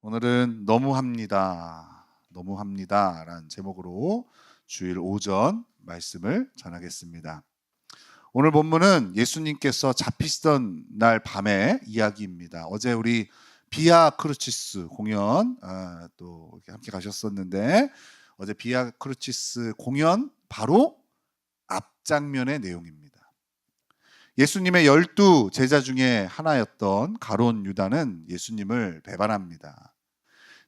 오늘은 너무합니다 라는 제목으로 주일 오전 말씀을 전하겠습니다. 오늘 본문은 예수님께서 잡히시던 날 밤의 이야기입니다. 어제 우리 비아 크루치스 공연 또 함께 가셨었는데, 어제 비아 크루치스 공연 바로 앞장면의 내용입니다. 예수님의 12 제자 중에 하나였던 가룟 유다는 예수님을 배반합니다.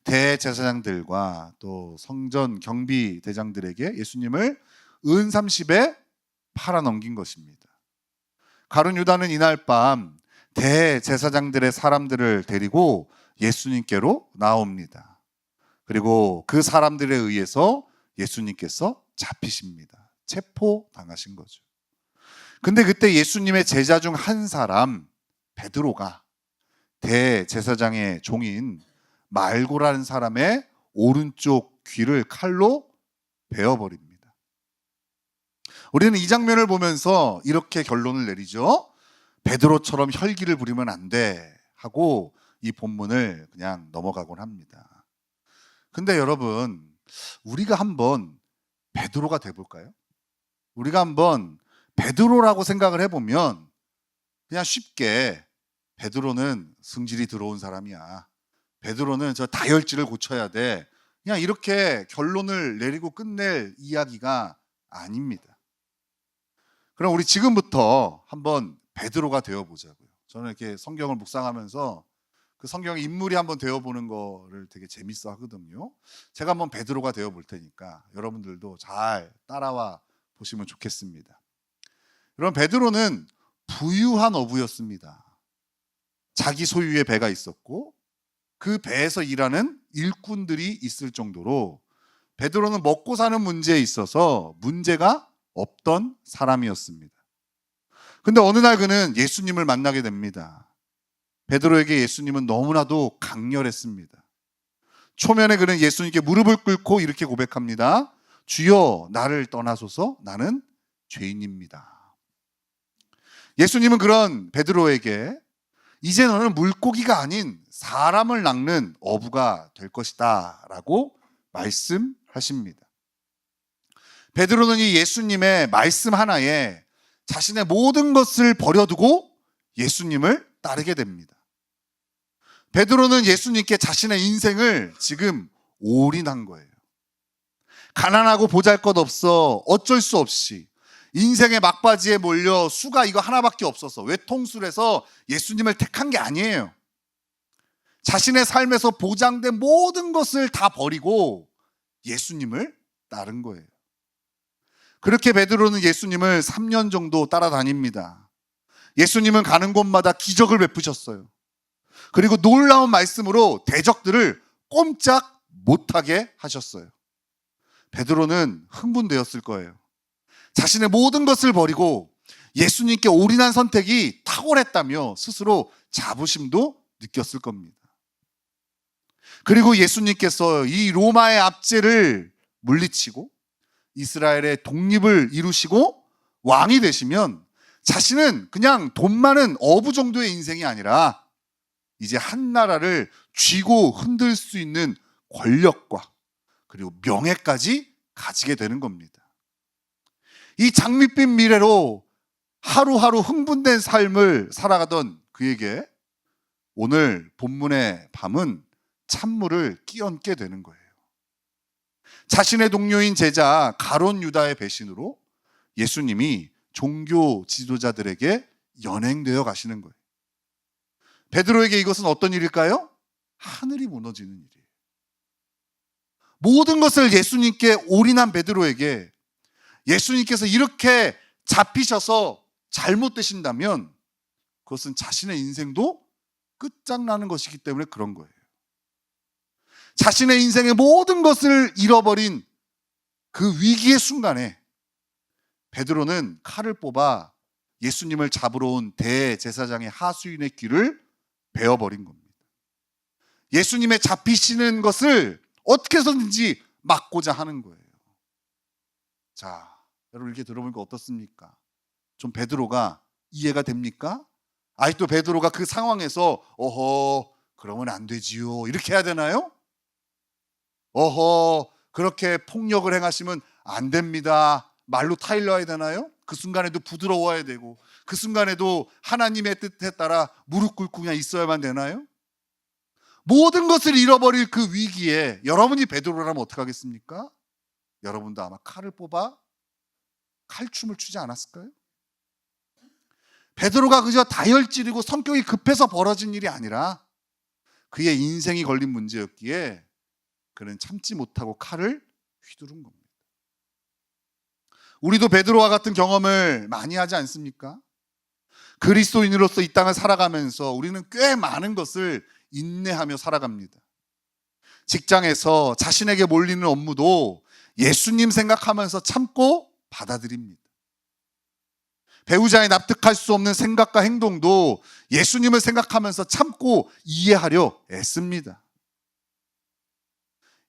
대제사장들과 또 성전 경비 대장들에게 예수님을 은 30에 팔아넘긴 것입니다. 가룟 유다는 이날 밤 대제사장들의 사람들을 데리고 예수님께로 나옵니다. 그리고 그 사람들에 의해서 예수님께서 잡히십니다. 체포당하신 거죠. 근데 그때 예수님의 제자 중 한 사람 베드로가 대제사장의 종인 말고라는 사람의 오른쪽 귀를 칼로 베어버립니다. 우리는 이 장면을 보면서 이렇게 결론을 내리죠. 베드로처럼 혈기를 부리면 안 돼 하고 이 본문을 그냥 넘어가곤 합니다. 근데 여러분, 우리가 한번 베드로가 돼볼까요? 우리가 한번 베드로라고 생각을 해보면 그냥 쉽게 베드로는 승질이 들어온 사람이야, 베드로는 저 다혈질을 고쳐야 돼, 그냥 이렇게 결론을 내리고 끝낼 이야기가 아닙니다. 그럼 우리 지금부터 한번 베드로가 되어보자고요. 저는 이렇게 성경을 묵상하면서 그 성경의 인물이 한번 되어보는 거를 되게 재밌어 하거든요. 제가 한번 베드로가 되어볼 테니까 여러분들도 잘 따라와 보시면 좋겠습니다. 여러분, 베드로는 부유한 어부였습니다. 자기 소유의 배가 있었고 그 배에서 일하는 일꾼들이 있을 정도로 베드로는 먹고 사는 문제에 있어서 문제가 없던 사람이었습니다. 근데 어느 날 그는 예수님을 만나게 됩니다. 베드로에게 예수님은 너무나도 강렬했습니다. 초면에 그는 예수님께 무릎을 꿇고 이렇게 고백합니다. 주여, 나를 떠나소서, 나는 죄인입니다. 예수님은 그런 베드로에게 이제 너는 물고기가 아닌 사람을 낚는 어부가 될 것이다 라고 말씀하십니다. 베드로는 이 예수님의 말씀 하나에 자신의 모든 것을 버려두고 예수님을 따르게 됩니다. 베드로는 예수님께 자신의 인생을 지금 올인한 거예요. 가난하고 보잘것없어 어쩔 수 없이 인생의 막바지에 몰려 수가 이거 하나밖에 없어서 외통술에서 예수님을 택한 게 아니에요. 자신의 삶에서 보장된 모든 것을 다 버리고 예수님을 따른 거예요. 그렇게 베드로는 예수님을 3년 정도 따라다닙니다. 예수님은 가는 곳마다 기적을 베푸셨어요. 그리고 놀라운 말씀으로 대적들을 꼼짝 못하게 하셨어요. 베드로는 흥분되었을 거예요. 자신의 모든 것을 버리고 예수님께 올인한 선택이 탁월했다며 스스로 자부심도 느꼈을 겁니다. 그리고 예수님께서 이 로마의 압제를 물리치고 이스라엘의 독립을 이루시고 왕이 되시면 자신은 그냥 돈 많은 어부 정도의 인생이 아니라 이제 한 나라를 쥐고 흔들 수 있는 권력과 그리고 명예까지 가지게 되는 겁니다. 이 장밋빛 미래로 하루하루 흥분된 삶을 살아가던 그에게 오늘 본문의 밤은 찬물을 끼얹게 되는 거예요. 자신의 동료인 제자 가룟 유다의 배신으로 예수님이 종교 지도자들에게 연행되어 가시는 거예요. 베드로에게 이것은 어떤 일일까요? 하늘이 무너지는 일이에요. 모든 것을 예수님께 올인한 베드로에게 예수님께서 이렇게 잡히셔서 잘못되신다면 그것은 자신의 인생도 끝장나는 것이기 때문에 그런 거예요. 자신의 인생의 모든 것을 잃어버린 그 위기의 순간에 베드로는 칼을 뽑아 예수님을 잡으러 온 대제사장의 하수인의 귀를 베어버린 겁니다. 예수님의 잡히시는 것을 어떻게 해서든지 막고자 하는 거예요. 자, 여러분 이렇게 들어보니까 어떻습니까? 좀 베드로가 이해가 됩니까? 아직도 베드로가 그 상황에서 어허 그러면 안 되지요. 이렇게 해야 되나요? 어허, 그렇게 폭력을 행하시면 안 됩니다. 말로 타일러야 되나요? 그 순간에도 부드러워야 되고, 그 순간에도 하나님의 뜻에 따라 무릎 꿇고 그냥 있어야만 되나요? 모든 것을 잃어버릴 그 위기에 여러분이 베드로라면 어떡하겠습니까? 여러분도 아마 칼을 뽑아 칼춤을 추지 않았을까요? 베드로가 그저 다혈질이고 성격이 급해서 벌어진 일이 아니라 그의 인생이 걸린 문제였기에 그는 참지 못하고 칼을 휘두른 겁니다. 우리도 베드로와 같은 경험을 많이 하지 않습니까? 그리스도인으로서 이 땅을 살아가면서 우리는 꽤 많은 것을 인내하며 살아갑니다. 직장에서 자신에게 몰리는 업무도 예수님 생각하면서 참고 받아들입니다. 배우자의 납득할 수 없는 생각과 행동도 예수님을 생각하면서 참고 이해하려 애씁니다.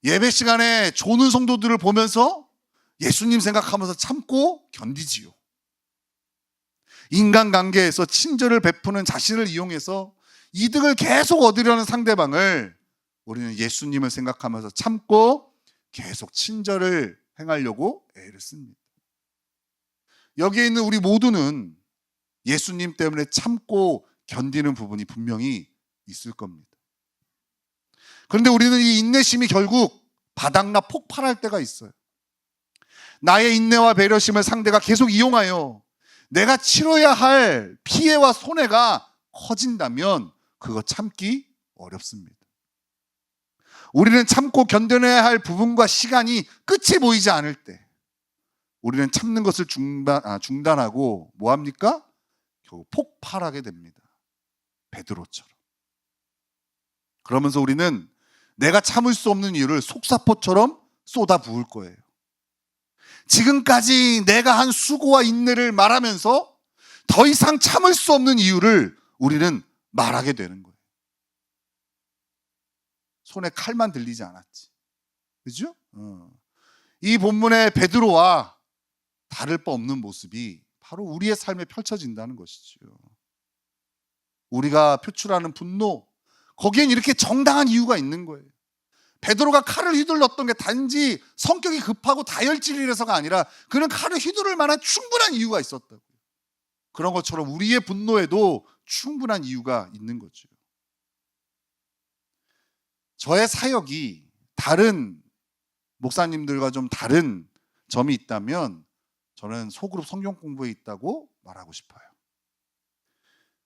예배 시간에 조는 성도들을 보면서 예수님 생각하면서 참고 견디지요. 인간관계에서 친절을 베푸는 자신을 이용해서 이득을 계속 얻으려는 상대방을 우리는 예수님을 생각하면서 참고 계속 친절을 행하려고 애를 씁니다. 여기에 있는 우리 모두는 예수님 때문에 참고 견디는 부분이 분명히 있을 겁니다. 그런데 우리는 이 인내심이 결국 바닥나 폭발할 때가 있어요. 나의 인내와 배려심을 상대가 계속 이용하여 내가 치러야 할 피해와 손해가 커진다면 그거 참기 어렵습니다. 우리는 참고 견뎌내야 할 부분과 시간이 끝이 보이지 않을 때 우리는 참는 것을 중단하고 뭐합니까? 결국 폭발하게 됩니다. 베드로처럼. 그러면서 우리는 내가 참을 수 없는 이유를 속사포처럼 쏟아 부을 거예요. 지금까지 내가 한 수고와 인내를 말하면서 더 이상 참을 수 없는 이유를 우리는 말하게 되는 거예요. 손에 칼만 들리지 않았지. 그죠? 이 본문의 베드로와 다를 바 없는 모습이 바로 우리의 삶에 펼쳐진다는 것이죠. 우리가 표출하는 분노, 거기엔 이렇게 정당한 이유가 있는 거예요. 베드로가 칼을 휘둘렀던 게 단지 성격이 급하고 다혈질이라서가 아니라 그는 칼을 휘두를 만한 충분한 이유가 있었다고요. 그런 것처럼 우리의 분노에도 충분한 이유가 있는 거죠. 저의 사역이 다른 목사님들과 좀 다른 점이 있다면 저는 소그룹 성경 공부에 있다고 말하고 싶어요.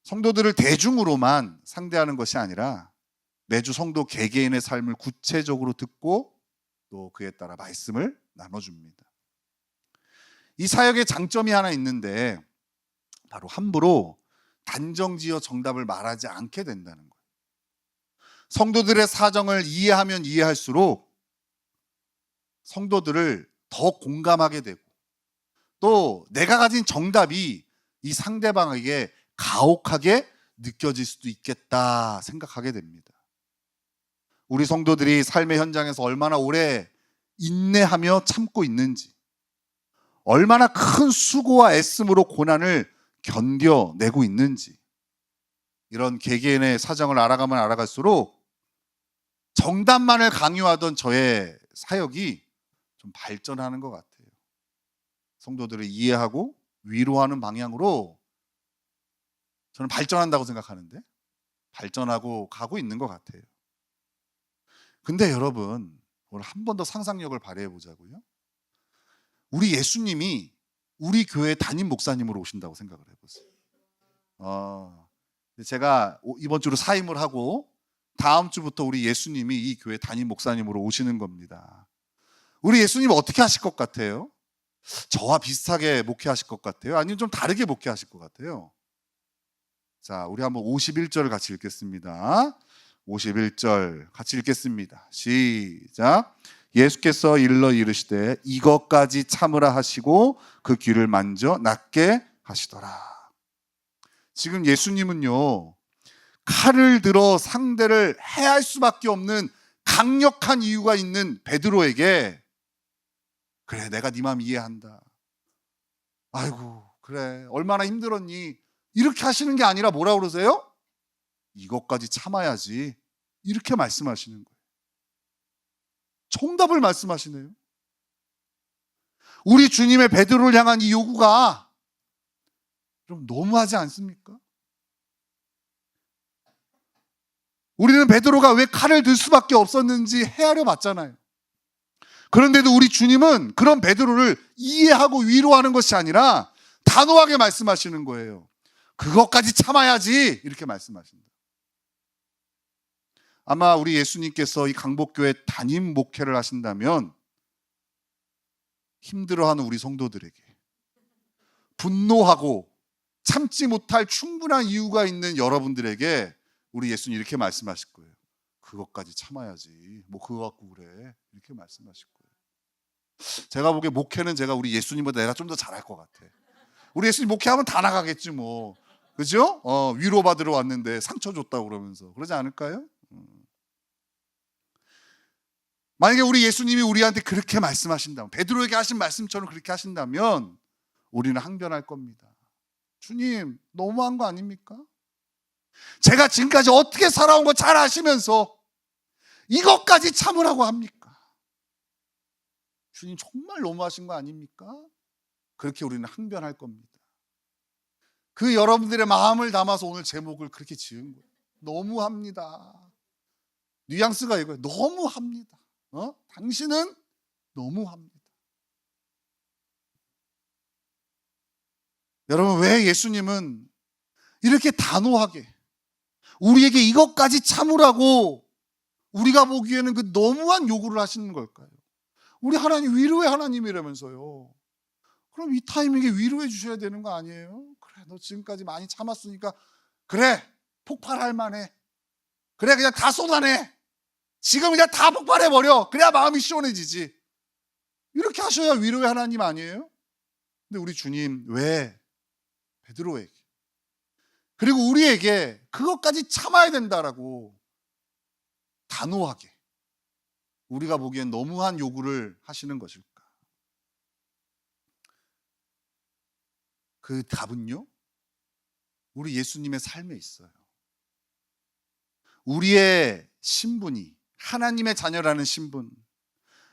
성도들을 대중으로만 상대하는 것이 아니라 매주 성도 개개인의 삶을 구체적으로 듣고 또 그에 따라 말씀을 나눠줍니다. 이 사역의 장점이 하나 있는데 바로 함부로 단정지어 정답을 말하지 않게 된다는 거예요. 성도들의 사정을 이해하면 이해할수록 성도들을 더 공감하게 되고 또 내가 가진 정답이 이 상대방에게 가혹하게 느껴질 수도 있겠다 생각하게 됩니다. 우리 성도들이 삶의 현장에서 얼마나 오래 인내하며 참고 있는지, 얼마나 큰 수고와 애씀으로 고난을 견뎌내고 있는지, 이런 개개인의 사정을 알아가면 알아갈수록 정답만을 강요하던 저의 사역이 좀 발전하는 것 같아요. 성도들을 이해하고 위로하는 방향으로 저는 발전한다고 생각하는데 발전하고 가고 있는 것 같아요. 근데 여러분, 오늘 한 번 더 상상력을 발휘해 보자고요. 우리 예수님이 우리 교회 담임 목사님으로 오신다고 생각을 해보세요. 제가 이번 주로 사임을 하고 다음 주부터 우리 예수님이 이 교회 담임 목사님으로 오시는 겁니다. 우리 예수님 어떻게 하실 것 같아요? 저와 비슷하게 목회하실 것 같아요? 아니면 좀 다르게 목회하실 것 같아요? 자, 우리 한번 51절을 같이 읽겠습니다. 51절 같이 읽겠습니다. 시작. 예수께서 일러 이르시되 이것까지 참으라 하시고 그 귀를 만져 낫게 하시더라. 지금 예수님은요, 칼을 들어 상대를 해할 수밖에 없는 강력한 이유가 있는 베드로에게 그래, 내가 네 마음 이해한다. 아이고, 그래, 얼마나 힘들었니? 이렇게 하시는 게 아니라 뭐라 그러세요? 이것까지 참아야지. 이렇게 말씀하시는 거예요. 정답을 말씀하시네요. 우리 주님의 베드로를 향한 이 요구가 좀 너무하지 않습니까? 우리는 베드로가 왜 칼을 들 수밖에 없었는지 헤아려 봤잖아요. 그런데도 우리 주님은 그런 베드로를 이해하고 위로하는 것이 아니라 단호하게 말씀하시는 거예요. 그것까지 참아야지, 이렇게 말씀하신다. 아마 우리 예수님께서 이 강복교회 담임 목회를 하신다면 힘들어하는 우리 성도들에게, 분노하고 참지 못할 충분한 이유가 있는 여러분들에게 우리 예수님 이렇게 말씀하실 거예요. 그것까지 참아야지, 뭐 그거 갖고 그래, 이렇게 말씀하실 거예요. 제가 보기에 목회는 제가 우리 예수님보다 내가 좀 더 잘할 것 같아. 우리 예수님 목회하면 다 나가겠지 뭐, 그죠? 위로받으러 왔는데 상처 줬다고 그러면서 그러지 않을까요? 만약에 우리 예수님이 우리한테 그렇게 말씀하신다면, 베드로에게 하신 말씀처럼 그렇게 하신다면 우리는 항변할 겁니다. 주님, 너무한 거 아닙니까? 제가 지금까지 어떻게 살아온 거 잘 아시면서 이것까지 참으라고 합니까? 주님, 정말 너무하신 거 아닙니까? 그렇게 우리는 항변할 겁니다. 그 여러분들의 마음을 담아서 오늘 제목을 그렇게 지은 거예요. 너무합니다. 뉘앙스가 이거예요. 너무합니다. 당신은 너무합니다. 여러분, 왜 예수님은 이렇게 단호하게 우리에게 이것까지 참으라고 우리가 보기에는 그 너무한 요구를 하시는 걸까요? 우리 하나님 위로의 하나님이라면서요. 그럼 이 타이밍에 위로해 주셔야 되는 거 아니에요? 그래, 너 지금까지 많이 참았으니까 그래, 폭발할 만해. 그래, 그냥 다 쏟아내. 지금 그냥 다 폭발해버려. 그래야 마음이 시원해지지. 이렇게 하셔야 위로의 하나님 아니에요? 근데 우리 주님 왜 베드로에게, 그리고 우리에게 그것까지 참아야 된다라고 단호하게 우리가 보기엔 너무한 요구를 하시는 것일까? 그 답은요, 우리 예수님의 삶에 있어요. 우리의 신분이 하나님의 자녀라는 신분,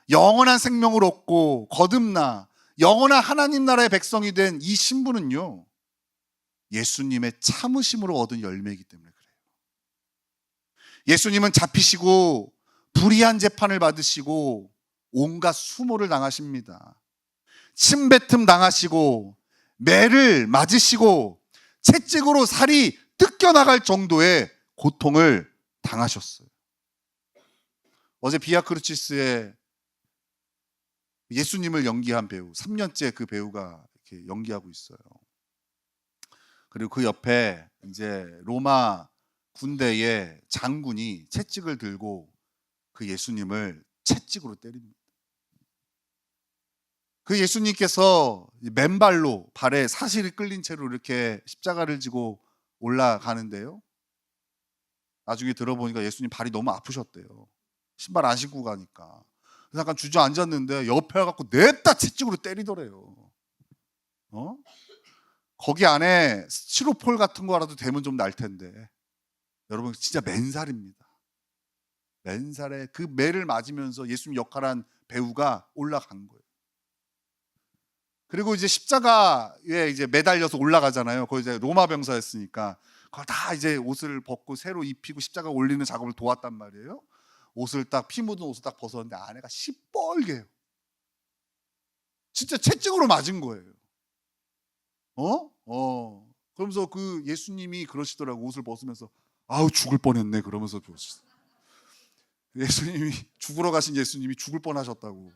영원한 생명을 얻고 거듭나 영원한 하나님 나라의 백성이 된 이 신분은요, 예수님의 참으심으로 얻은 열매이기 때문에 그래요. 예수님은 잡히시고 불의한 재판을 받으시고 온갖 수모를 당하십니다. 침뱉음 당하시고 매를 맞으시고 채찍으로 살이 뜯겨나갈 정도의 고통을 당하셨어요. 어제 비아크루치스의 예수님을 연기한 배우, 3년째 그 배우가 이렇게 연기하고 있어요. 그리고 그 옆에 이제 로마 군대의 장군이 채찍을 들고 그 예수님을 채찍으로 때립니다. 그 예수님께서 맨발로 발에 사실이 끌린 채로 이렇게 십자가를 지고 올라가는데요, 나중에 들어보니까 예수님 발이 너무 아프셨대요. 신발 안 신고 가니까. 그래서 잠깐 주저앉았는데 옆에 와갖고 냅다 채찍으로 때리더래요. 거기 안에 스티로폴 같은 거라도 되면 좀 날 텐데, 여러분 진짜 맨살입니다. 맨살에 그 매를 맞으면서 예수님 역할한 배우가 올라간 거예요. 그리고 이제 십자가에 이제 매달려서 올라가잖아요. 거기 이제 로마 병사였으니까 그걸 다 이제 옷을 벗고 새로 입히고 십자가 올리는 작업을 도왔단 말이에요. 옷을 딱, 피 묻은 옷을 딱 벗었는데 안에가 시뻘개요. 진짜 채찍으로 맞은 거예요. 그러면서 그 예수님이 그러시더라고. 옷을 벗으면서 아우 죽을 뻔했네 그러면서 예수님이, 죽으러 가신 예수님이 죽을 뻔하셨다고.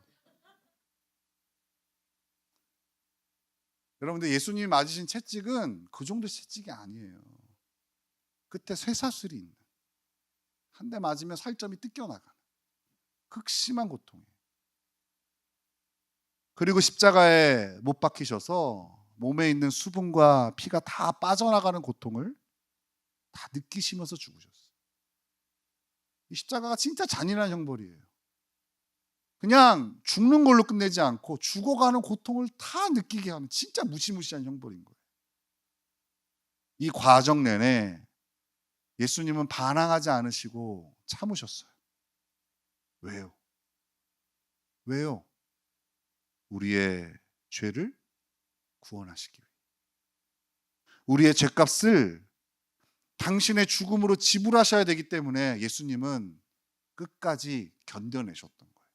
여러분들, 예수님이 맞으신 채찍은 그 정도 채찍이 아니에요. 끝에 쇠사슬이 있는, 한 대 맞으면 살점이 뜯겨나가는 극심한 고통이에요. 그리고 십자가에 못 박히셔서 몸에 있는 수분과 피가 다 빠져나가는 고통을 다 느끼시면서 죽으셨어요. 이 십자가가 진짜 잔인한 형벌이에요. 그냥 죽는 걸로 끝내지 않고 죽어가는 고통을 다 느끼게 하는 진짜 무시무시한 형벌인 거예요. 이 과정 내내 예수님은 반항하지 않으시고 참으셨어요. 왜요? 왜요? 우리의 죄를 구원하시기 위해. 우리의 죄값을 당신의 죽음으로 지불하셔야 되기 때문에 예수님은 끝까지 견뎌내셨던 거예요.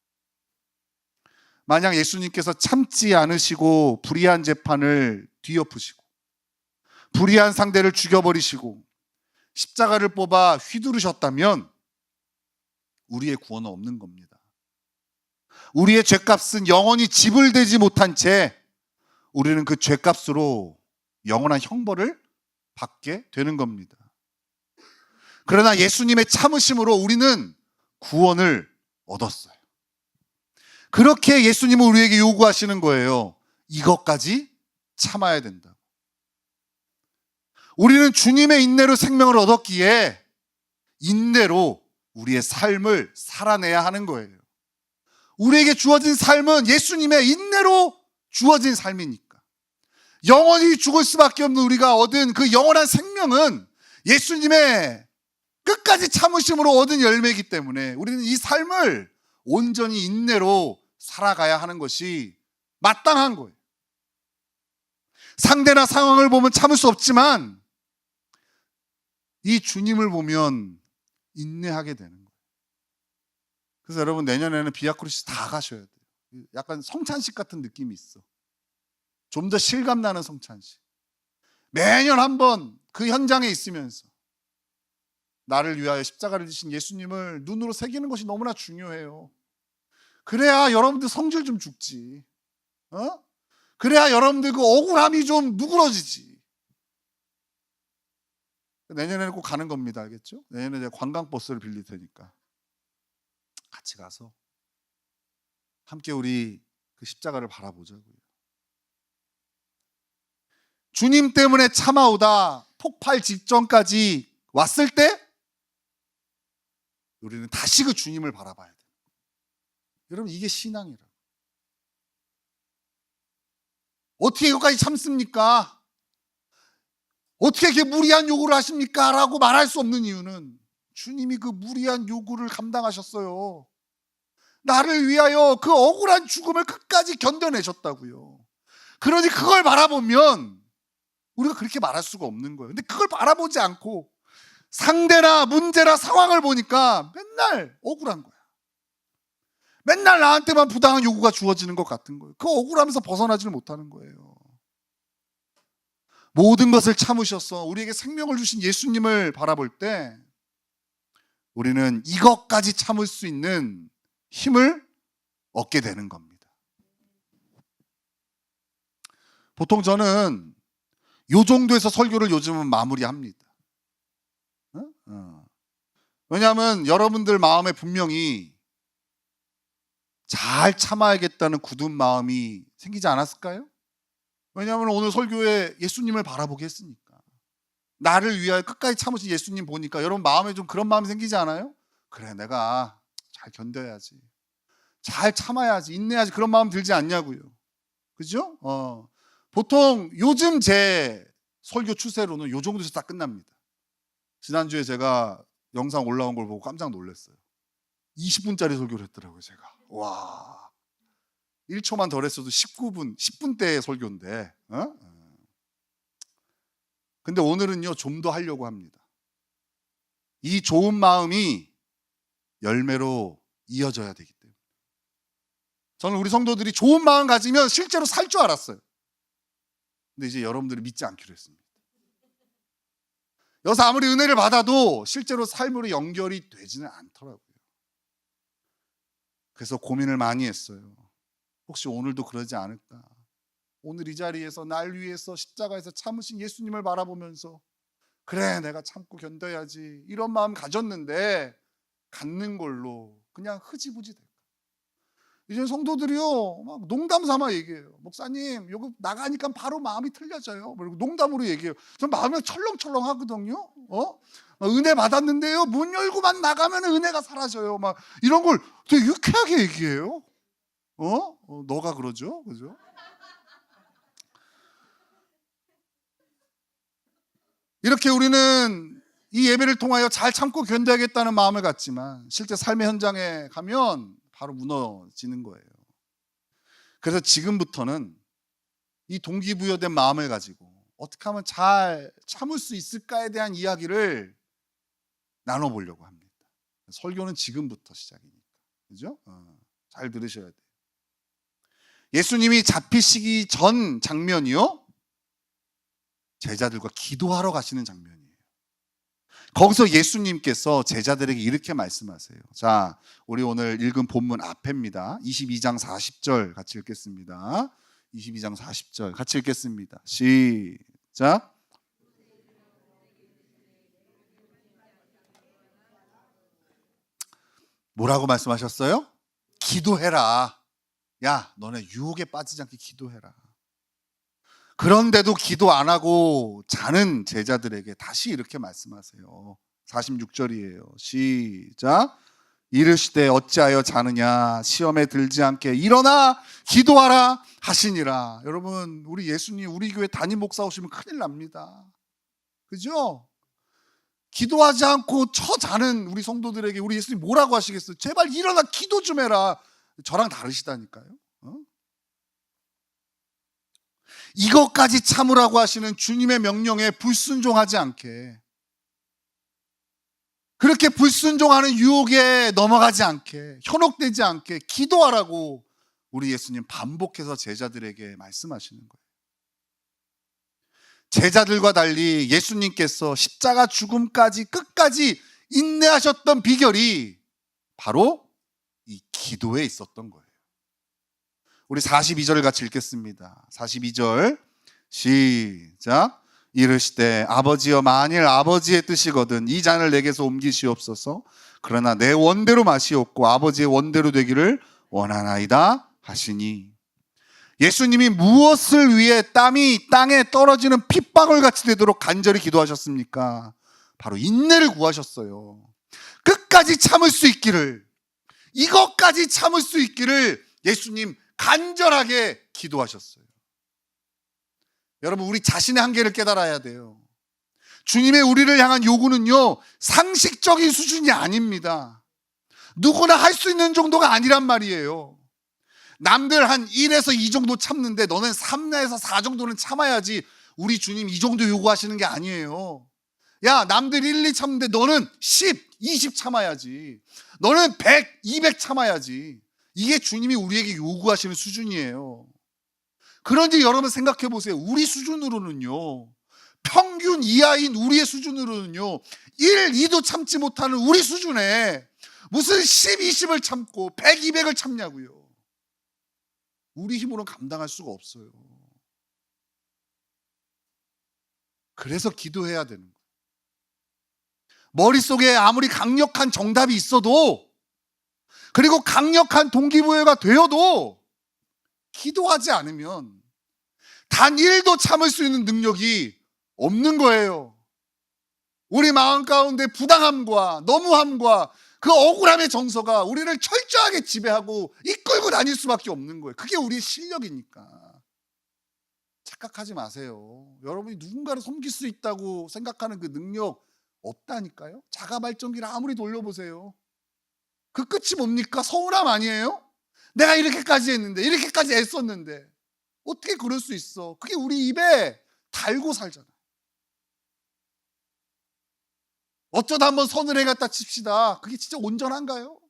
만약 예수님께서 참지 않으시고 불의한 재판을 뒤엎으시고 불의한 상대를 죽여버리시고 십자가를 뽑아 휘두르셨다면 우리의 구원은 없는 겁니다. 우리의 죄값은 영원히 지불되지 못한 채 우리는 그 죄값으로 영원한 형벌을 받게 되는 겁니다. 그러나 예수님의 참으심으로 우리는 구원을 얻었어요. 그렇게 예수님은 우리에게 요구하시는 거예요. 이것까지 참아야 된다. 우리는 주님의 인내로 생명을 얻었기에 인내로 우리의 삶을 살아내야 하는 거예요. 우리에게 주어진 삶은 예수님의 인내로 주어진 삶이니까. 영원히 죽을 수밖에 없는 우리가 얻은 그 영원한 생명은 예수님의 끝까지 참으심으로 얻은 열매이기 때문에 우리는 이 삶을 온전히 인내로 살아가야 하는 것이 마땅한 거예요. 상대나 상황을 보면 참을 수 없지만 이 주님을 보면 인내하게 되는 거예요. 그래서 여러분 내년에는 비아크루시 다 가셔야 돼요. 약간 성찬식 같은 느낌이 있어. 좀 더 실감나는 성찬식. 매년 한 번 그 현장에 있으면서 나를 위하여 십자가를 지신 예수님을 눈으로 새기는 것이 너무나 중요해요. 그래야 여러분들 성질 좀 죽지. 그래야 여러분들 그 억울함이 좀 누그러지지. 내년에는 꼭 가는 겁니다. 알겠죠? 내년에 제가 관광버스를 빌릴 테니까 같이 가서 함께 우리 그 십자가를 바라보자고요. 주님 때문에 참아오다 폭발 직전까지 왔을 때 우리는 다시 그 주님을 바라봐야 돼요. 여러분 이게 신앙이라고. 어떻게 이것까지 참습니까? 어떻게 이렇게 무리한 요구를 하십니까? 라고 말할 수 없는 이유는 주님이 그 무리한 요구를 감당하셨어요. 나를 위하여 그 억울한 죽음을 끝까지 견뎌내셨다고요. 그러니 그걸 바라보면 우리가 그렇게 말할 수가 없는 거예요. 근데 그걸 바라보지 않고 상대나 문제나 상황을 보니까 맨날 억울한 거야. 맨날 나한테만 부당한 요구가 주어지는 것 같은 거예요. 그 억울함에서 벗어나지를 못하는 거예요. 모든 것을 참으셔서 우리에게 생명을 주신 예수님을 바라볼 때 우리는 이것까지 참을 수 있는 힘을 얻게 되는 겁니다. 보통 저는 요 정도에서 설교를 요즘은 마무리합니다. 왜냐하면 여러분들 마음에 분명히 잘 참아야겠다는 굳은 마음이 생기지 않았을까요? 왜냐하면 오늘 설교에 예수님을 바라보게 했으니까. 나를 위하여 끝까지 참으신 예수님 보니까 여러분 마음에 좀 그런 마음이 생기지 않아요? 그래, 내가 잘 견뎌야지, 잘 참아야지, 인내해야지, 그런 마음 들지 않냐고요. 그죠? 보통 요즘 제 설교 추세로는 요 정도에서 딱 끝납니다. 지난주에 제가 영상 올라온 걸 보고 깜짝 놀랐어요. 20분짜리 설교를 했더라고요. 제가 와, 1초만 덜 했어도 19분, 10분대의 설교인데 근데 오늘은요 좀 더 하려고 합니다. 이 좋은 마음이 열매로 이어져야 되기 때문에 저는 우리 성도들이 좋은 마음 가지면 실제로 살 줄 알았어요. 근데 이제 여러분들이 믿지 않기로 했습니다. 여기서 아무리 은혜를 받아도 실제로 삶으로 연결이 되지는 않더라고요. 그래서 고민을 많이 했어요. 혹시 오늘도 그러지 않을까? 오늘 이 자리에서 날 위해서 십자가에서 참으신 예수님을 바라보면서 그래, 내가 참고 견뎌야지, 이런 마음 가졌는데 갖는 걸로 그냥 흐지부지 될까? 이제 성도들이요 막 농담 삼아 얘기해요. 목사님 여기 나가니까 바로 마음이 틀려져요. 그리고 농담으로 얘기해요. 전 마음이 철렁철렁 하거든요. 은혜 받았는데요 문 열고만 나가면 은혜가 사라져요. 막 이런 걸 되게 유쾌하게 얘기해요. 너가 그러죠, 그죠? 이렇게 우리는 이 예배를 통하여 잘 참고 견뎌야겠다는 마음을 갖지만 실제 삶의 현장에 가면 바로 무너지는 거예요. 그래서 지금부터는 이 동기부여된 마음을 가지고 어떻게 하면 잘 참을 수 있을까에 대한 이야기를 나눠보려고 합니다. 설교는 지금부터 시작이니까. 그죠? 잘 들으셔야 돼요. 예수님이 잡히시기 전 장면이요, 제자들과 기도하러 가시는 장면이에요. 거기서 예수님께서 제자들에게 이렇게 말씀하세요. 자, 우리 오늘 읽은 본문 앞에입니다. 22장 40절 같이 읽겠습니다. 22장 40절 같이 읽겠습니다. 시작. 뭐라고 말씀하셨어요? 기도해라. 야, 너네 유혹에 빠지지 않게 기도해라. 그런데도 기도 안 하고 자는 제자들에게 다시 이렇게 말씀하세요. 46절이에요. 시작. 이르시되 어찌하여 자느냐, 시험에 들지 않게 일어나 기도하라 하시니라. 여러분, 우리 예수님 우리 교회 담임 목사 오시면 큰일 납니다. 그죠? 기도하지 않고 자는 우리 성도들에게 우리 예수님 뭐라고 하시겠어요? 제발 일어나 기도 좀 해라. 저랑 다르시다니까요. 이것까지 참으라고 하시는 주님의 명령에 불순종하지 않게, 그렇게 불순종하는 유혹에 넘어가지 않게, 현혹되지 않게 기도하라고 우리 예수님 반복해서 제자들에게 말씀하시는 거예요. 제자들과 달리 예수님께서 십자가 죽음까지 끝까지 인내하셨던 비결이 바로 이 기도에 있었던 거예요. 우리 42절을 같이 읽겠습니다. 42절 시작. 이르시되 아버지여, 만일 아버지의 뜻이거든 이 잔을 내게서 옮기시옵소서. 그러나 내 원대로 마시옵고 아버지의 원대로 되기를 원하나이다 하시니. 예수님이 무엇을 위해 땀이 땅에 떨어지는 핏방울 같이 되도록 간절히 기도하셨습니까? 바로 인내를 구하셨어요. 끝까지 참을 수 있기를, 이것까지 참을 수 있기를 예수님 간절하게 기도하셨어요. 여러분, 우리 자신의 한계를 깨달아야 돼요. 주님의 우리를 향한 요구는요, 상식적인 수준이 아닙니다. 누구나 할 수 있는 정도가 아니란 말이에요. 남들 한 1에서 2 정도 참는데 너는 3에서 4 정도는 참아야지. 우리 주님 이 정도 요구하시는 게 아니에요. 야, 남들 1, 2 참는데 너는 10, 20 참아야지. 너는 100, 200 참아야지. 이게 주님이 우리에게 요구하시는 수준이에요. 그런지 여러분 생각해 보세요. 우리 수준으로는요, 평균 이하인 우리의 수준으로는요, 1, 2도 참지 못하는 우리 수준에 무슨 10, 20을 참고 100, 200을 참냐고요. 우리 힘으로는 감당할 수가 없어요. 그래서 기도해야 되는 거예요. 머릿속에 아무리 강력한 정답이 있어도, 그리고 강력한 동기부여가 되어도 기도하지 않으면 단 1도 참을 수 있는 능력이 없는 거예요. 우리 마음 가운데 부당함과 너무함과 그 억울함의 정서가 우리를 철저하게 지배하고 이끌고 다닐 수밖에 없는 거예요. 그게 우리의 실력이니까. 착각하지 마세요. 여러분이 누군가를 섬길 수 있다고 생각하는 그 능력 없다니까요. 자가 발전기를 아무리 돌려보세요. 그 끝이 뭡니까? 서운함 아니에요? 내가 이렇게까지 했는데, 이렇게까지 애썼는데 어떻게 그럴 수 있어? 그게 우리 입에 달고 살잖아. 어쩌다 한번 선을 해갔다 칩시다. 그게 진짜 온전한가요?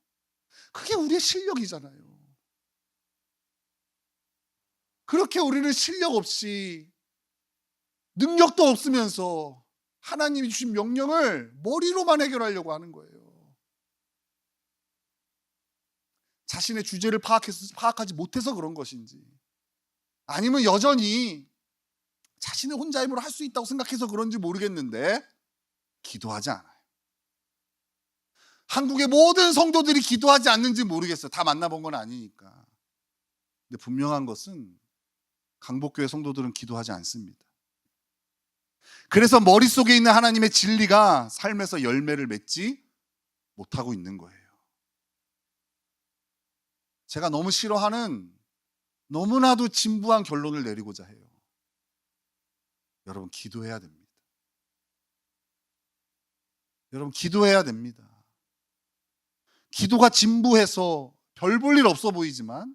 그게 우리의 실력이잖아요. 그렇게 우리는 실력 없이, 능력도 없으면서 하나님이 주신 명령을 머리로만 해결하려고 하는 거예요. 자신의 주제를 파악하지 못해서 그런 것인지, 아니면 여전히 자신의 혼자 힘으로 할 수 있다고 생각해서 그런지 모르겠는데 기도하지 않아요. 한국의 모든 성도들이 기도하지 않는지 모르겠어요. 다 만나본 건 아니니까. 근데 분명한 것은 강복교회 성도들은 기도하지 않습니다. 그래서 머릿속에 있는 하나님의 진리가 삶에서 열매를 맺지 못하고 있는 거예요. 제가 너무 싫어하는, 너무나도 진부한 결론을 내리고자 해요. 여러분, 기도해야 됩니다. 여러분, 기도해야 됩니다. 기도가 진부해서 별 볼 일 없어 보이지만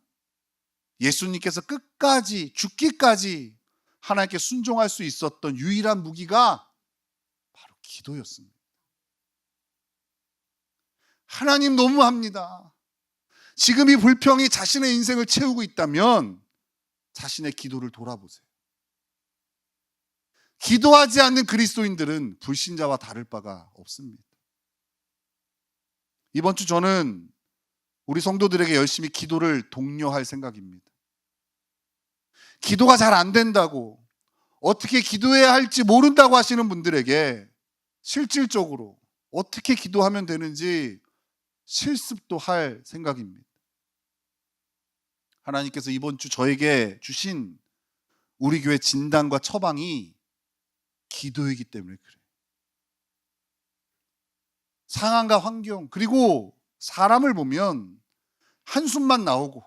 예수님께서 끝까지 죽기까지 하나님께 순종할 수 있었던 유일한 무기가 바로 기도였습니다. 하나님 너무합니다. 지금 이 불평이 자신의 인생을 채우고 있다면 자신의 기도를 돌아보세요. 기도하지 않는 그리스도인들은 불신자와 다를 바가 없습니다. 이번 주 저는 우리 성도들에게 열심히 기도를 독려할 생각입니다. 기도가 잘 안 된다고, 어떻게 기도해야 할지 모른다고 하시는 분들에게 실질적으로 어떻게 기도하면 되는지 실습도 할 생각입니다. 하나님께서 이번 주 저에게 주신 우리 교회 진단과 처방이 기도이기 때문에 그래요. 상황과 환경, 그리고 사람을 보면 한숨만 나오고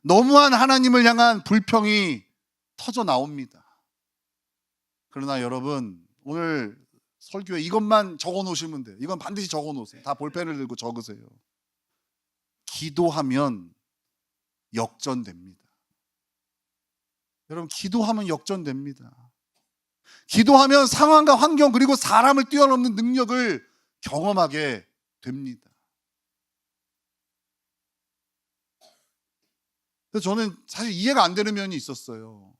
너무한 하나님을 향한 불평이 터져 나옵니다. 그러나 여러분, 오늘 설교에 이것만 적어 놓으시면 돼요. 이건 반드시 적어 놓으세요. 다 볼펜을 들고 적으세요. 기도하면 역전됩니다. 여러분, 기도하면 역전됩니다. 기도하면 상황과 환경, 그리고 사람을 뛰어넘는 능력을 경험하게 됩니다. 그래서 저는 사실 이해가 안 되는 면이 있었어요.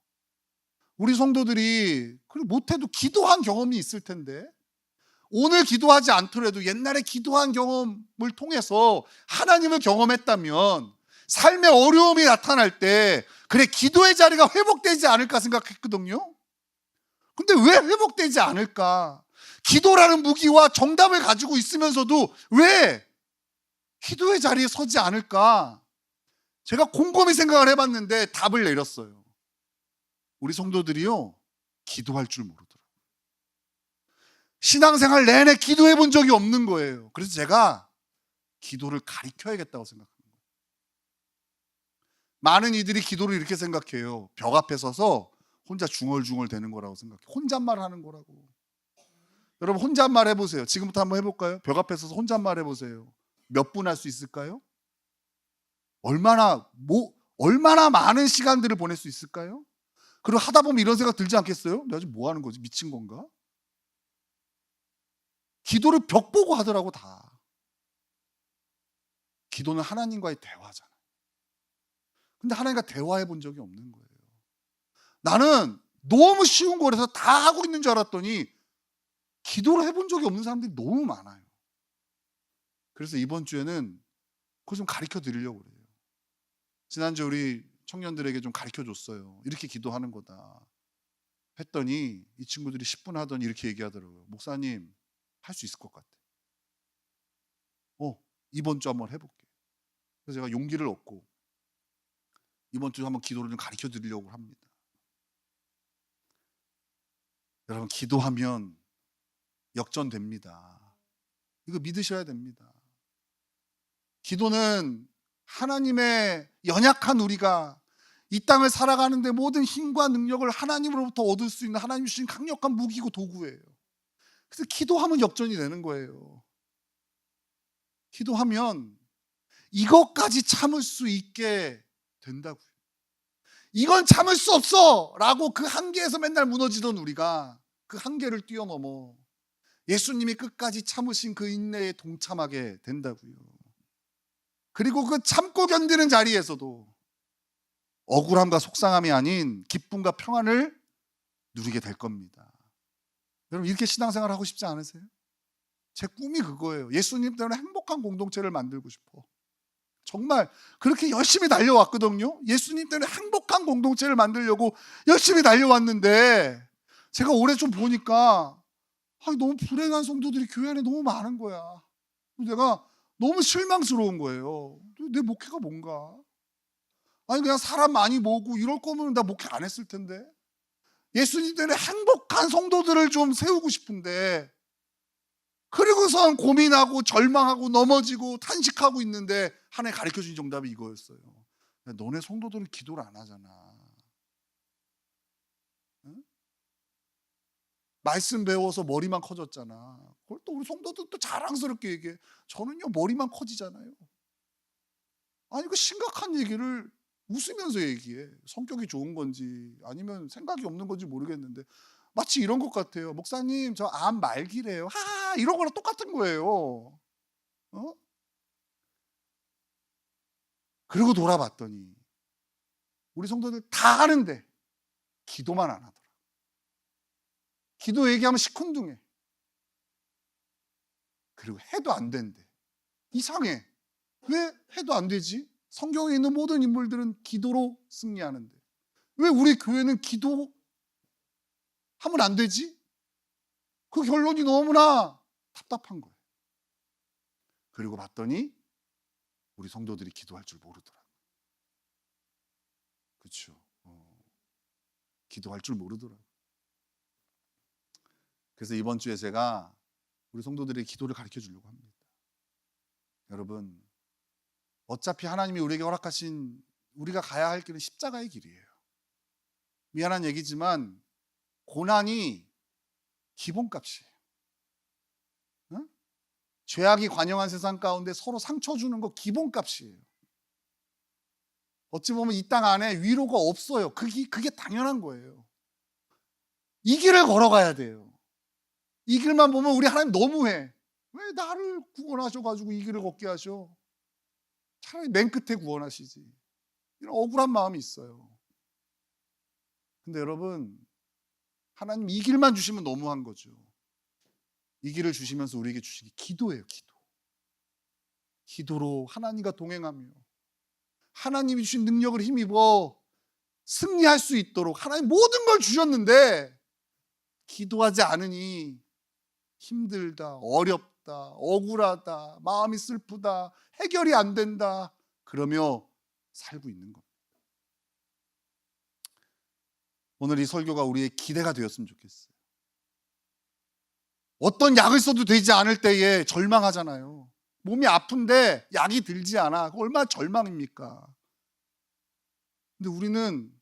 우리 성도들이 못해도 기도한 경험이 있을 텐데, 오늘 기도하지 않더라도 옛날에 기도한 경험을 통해서 하나님을 경험했다면 삶의 어려움이 나타날 때 그래, 기도의 자리가 회복되지 않을까 생각했거든요. 근데 왜 회복되지 않을까? 기도라는 무기와 정답을 가지고 있으면서도 왜 기도의 자리에 서지 않을까? 제가 곰곰이 생각을 해봤는데 답을 내렸어요. 우리 성도들이요, 기도할 줄 모르더라고요. 신앙생활 내내 기도해 본 적이 없는 거예요. 그래서 제가 기도를 가르쳐야겠다고 생각합니다. 많은 이들이 기도를 이렇게 생각해요. 벽 앞에 서서 혼자 중얼중얼 되는 거라고 생각해요. 혼잣말 하는 거라고. 여러분, 혼잣말 해보세요. 지금부터 한번 해볼까요? 벽 앞에 서서 혼잣말 해보세요. 몇 분 할 수 있을까요? 얼마나 많은 시간들을 보낼 수 있을까요? 그리고 하다 보면 이런 생각 들지 않겠어요? 내가 지금 뭐 하는 거지? 미친 건가? 기도를 벽 보고 하더라고, 다. 기도는 하나님과의 대화잖아요. 근데 하나님과 대화해 본 적이 없는 거예요. 나는 너무 쉬운 거라서 다 하고 있는 줄 알았더니 기도를 해본 적이 없는 사람들이 너무 많아요. 그래서 이번 주에는 그거 좀 가르쳐 드리려고 그래요. 지난주 우리 청년들에게 좀 가르쳐 줬어요. 이렇게 기도하는 거다 했더니 이 친구들이 10분 하더니 이렇게 얘기하더라고요. 목사님, 할 수 있을 것 같아. 이번 주 한번 해볼게. 그래서 제가 용기를 얻고 이번 주 한번 기도를 좀 가르쳐 드리려고 합니다. 여러분, 기도하면 역전됩니다. 이거 믿으셔야 됩니다. 기도는 하나님의 연약한 우리가 이 땅을 살아가는데 모든 힘과 능력을 하나님으로부터 얻을 수 있는 하나님 주신 강력한 무기고 도구예요. 그래서 기도하면 역전이 되는 거예요. 기도하면 이것까지 참을 수 있게 된다고요. 이건 참을 수 없어 라고 그 한계에서 맨날 무너지던 우리가 그 한계를 뛰어넘어 예수님이 끝까지 참으신 그 인내에 동참하게 된다고요. 그리고 그 참고 견디는 자리에서도 억울함과 속상함이 아닌 기쁨과 평안을 누리게 될 겁니다. 여러분, 이렇게 신앙생활 하고 싶지 않으세요? 제 꿈이 그거예요. 예수님 때문에 행복한 공동체를 만들고 싶어. 정말 그렇게 열심히 달려왔거든요. 예수님 때문에 행복한 공동체를 만들려고 열심히 달려왔는데 제가 올해 좀 보니까 너무 불행한 성도들이 교회 안에 너무 많은 거야. 내가 너무 실망스러운 거예요. 내 목회가 뭔가? 아니, 그냥 사람 많이 모으고 이럴 거면 나 목회 안 했을 텐데. 예수님 때문에 행복한 성도들을 좀 세우고 싶은데, 그리고선 고민하고 절망하고 넘어지고 탄식하고 있는데 하나님 가르쳐준 정답이 이거였어요. 너네 성도들은 기도를 안 하잖아. 응? 말씀 배워서 머리만 커졌잖아. 그걸 또 우리 성도들도 자랑스럽게 얘기해. 저는요 머리만 커지잖아요. 아니 그 심각한 얘기를 웃으면서 얘기해. 성격이 좋은 건지 아니면 생각이 없는 건지 모르겠는데 마치 이런 것 같아요. 목사님 저 암 말기래요. 하하 이런 거랑 똑같은 거예요. 어? 그리고 돌아봤더니 우리 성도들 다 하는데 기도만 안 하더라. 기도 얘기하면 시큰둥해. 그리고 해도 안 된대. 이상해. 왜 해도 안 되지? 성경에 있는 모든 인물들은 기도로 승리하는데 왜 우리 교회는 기도하면 안 되지? 그 결론이 너무나 답답한 거예요. 그리고 봤더니 우리 성도들이 기도할 줄 모르더라. 그렇죠. 기도할 줄 모르더라. 그래서 이번 주에 제가 우리 성도들의 기도를 가르쳐 주려고 합니다. 여러분, 어차피 하나님이 우리에게 허락하신 우리가 가야 할 길은 십자가의 길이에요. 미안한 얘기지만 고난이 기본값이에요. 응? 죄악이 관영한 세상 가운데 서로 상처 주는 거 기본값이에요. 어찌 보면 이 땅 안에 위로가 없어요. 그게 당연한 거예요. 이 길을 걸어가야 돼요. 이 길만 보면 우리 하나님 너무해. 왜 나를 구원하셔가지고 이 길을 걷게 하셔? 차라리 맨 끝에 구원하시지. 이런 억울한 마음이 있어요. 근데 여러분, 하나님 이 길만 주시면 너무한 거죠. 이 길을 주시면서 우리에게 주신 게 기도예요. 기도. 기도로 하나님과 동행하며 하나님이 주신 능력을 힘입어 승리할 수 있도록 하나님 모든 걸 주셨는데 기도하지 않으니 힘들다, 어렵다, 억울하다, 마음이 슬프다, 해결이 안 된다 그러며 살고 있는 겁니다. 오늘 이 설교가 우리의 기대가 되었으면 좋겠어요. 어떤 약을 써도 되지 않을 때에 절망하잖아요. 몸이 아픈데 약이 들지 않아. 얼마나 절망입니까? 근데 우리는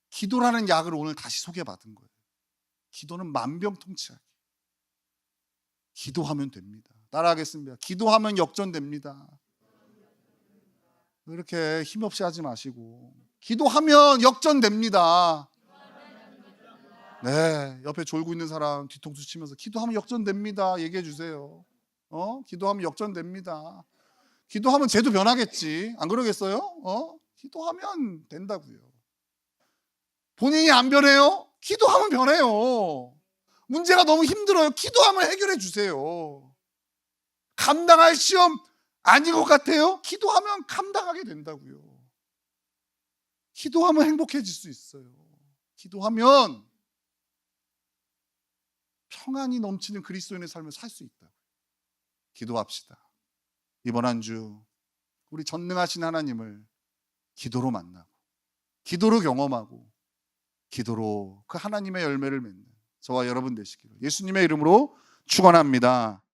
기도라는 약을 오늘 다시 소개받은 거예요. 기도는 만병통치약이에요. 기도하면 됩니다. 따라하겠습니다. 기도하면 역전됩니다. 이렇게 힘없이 하지 마시고 기도하면 역전됩니다. 네, 옆에 졸고 있는 사람 뒤통수 치면서 기도하면 역전됩니다. 얘기해 주세요. 기도하면 역전됩니다. 기도하면 쟤도 변하겠지. 안 그러겠어요? 기도하면 된다고요. 본인이 안 변해요? 기도하면 변해요. 문제가 너무 힘들어요. 기도하면 해결해 주세요. 감당할 시험 아닌 것 같아요? 기도하면 감당하게 된다고요. 기도하면 행복해질 수 있어요. 기도하면 평안이 넘치는 그리스도인의 삶을 살 수 있다고요. 기도합시다. 이번 한 주 우리 전능하신 하나님을 기도로 만나고 기도로 경험하고 기도로 그 하나님의 열매를 맺는 저와 여러분 되시기를 예수님의 이름으로 축원합니다.